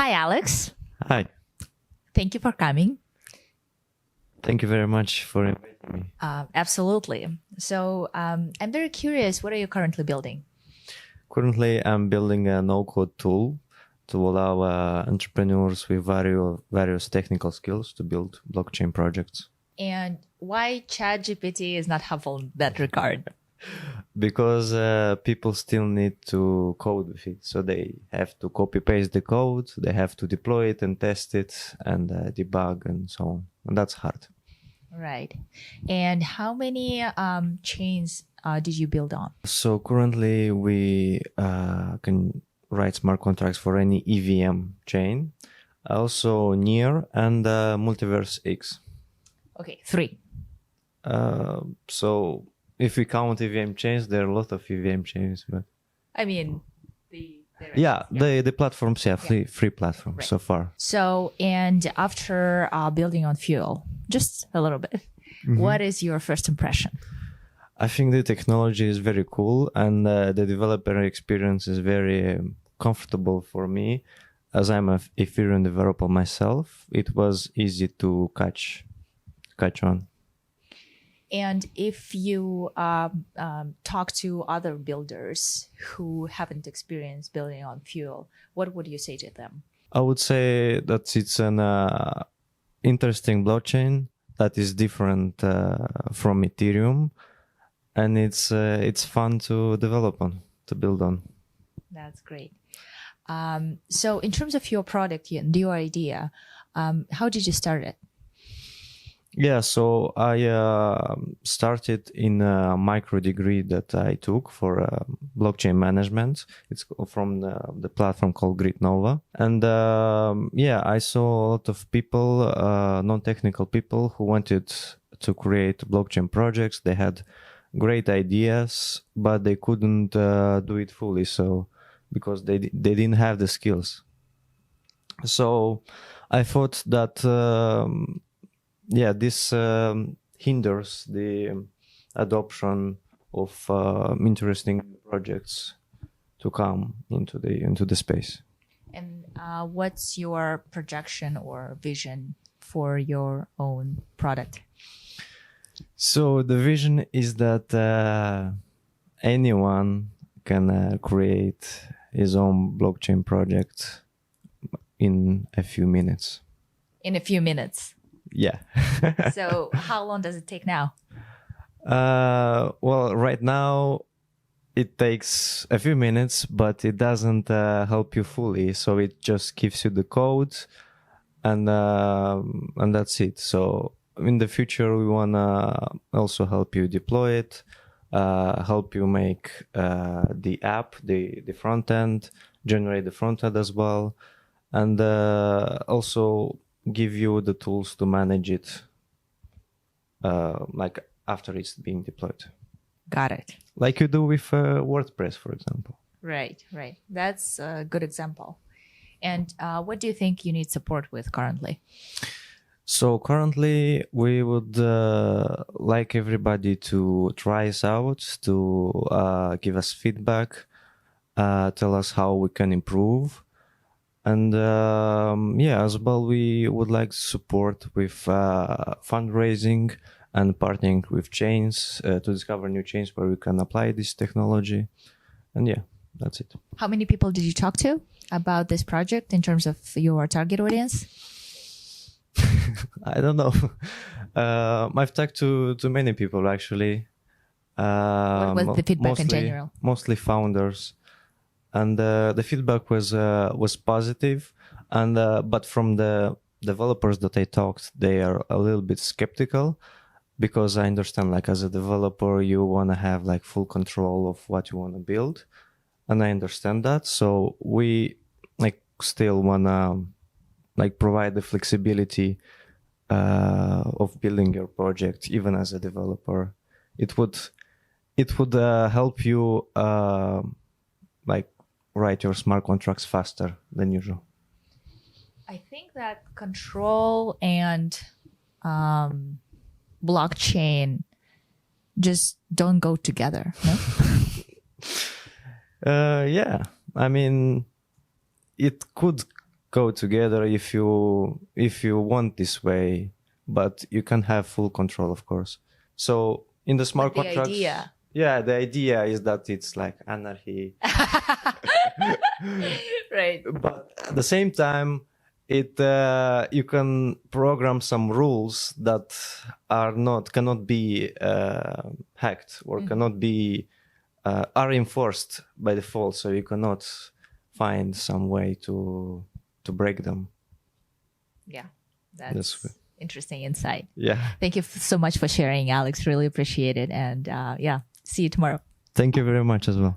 Hi, Alex. Hi. Thank you for coming. Thank you very much for inviting me. Absolutely. So I'm very curious, what are you currently building? Currently, I'm building a no-code tool to allow entrepreneurs with various technical skills to build blockchain projects. And why ChatGPT is not helpful in that regard? Because people still need to code with it. So they have to copy-paste the code, they have to deploy it and test it and debug and so on. And that's hard. Right. And how many chains did you build on? So currently we can write smart contracts for any EVM chain, also Near and Multiverse X. Okay, 3. So if we count EVM chains, there are a lot of EVM chains, but I mean, the platforms, free platforms Right. so far. So, and after building on Fuel, just a little bit, what is your first impression? I think the technology is very cool and the developer experience is very comfortable for me. As I'm an Ethereum developer myself, it was easy to catch on. And if you talk to other builders who haven't experienced building on Fuel, what would you say to them? I would say that it's an interesting blockchain that is different from Ethereum, and it's fun to develop on, to build on. That's great. So in terms of your product and your idea, how did you start it? Yeah, so I started in a micro degree that I took for blockchain management. It's from the platform called Grid Nova. And I saw a lot of people, non-technical people who wanted to create blockchain projects. They had great ideas, but they couldn't do it fully. So because they didn't have the skills. So I thought that this hinders the adoption of interesting projects to come into the space. And what's your projection or vision for your own product? So the vision is that anyone can create his own blockchain project in a few minutes. In a few minutes. Yeah. So how long does it take now? Well, right now it takes a few minutes, but it doesn't help you fully. So it just gives you the code and that's it. So in the future, we want to also help you deploy it, help you make the app, the front end, generate the front end as well, and also give you the tools to manage it like after it's being deployed. Got it. Like you do with WordPress, for example. Right. That's a good example. And what do you think you need support with currently? So currently, we would like everybody to try us out, to give us feedback, tell us how we can improve. And as well, we would like support with fundraising and partnering with chains to discover new chains where we can apply this technology. And that's it. How many people did you talk to about this project in terms of your target audience? I don't know. I've talked to many people actually. What was the feedback in general? Mostly founders, and the feedback was positive. And but from the developers that I talked, they are a little bit skeptical, because I understand, like, as a developer, you want to have like full control of what you want to build, and I understand that. So we still want to provide the flexibility of building your project even as a developer. It would help you write your smart contracts faster than usual. I think that control and blockchain just don't go together, no? I mean, it could go together if you want this way, but you can have full control, of course. So in the smart the contracts, idea. yeah, the idea is that it's like anarchy. Right. But at the same time, you can program some rules that cannot be hacked or cannot be are enforced by default. So you cannot find some way to break them. Yeah, That's that's interesting insight. Yeah. Thank you so much for sharing, Alex. Really appreciate it. And yeah, see you tomorrow. Thank you very much as well.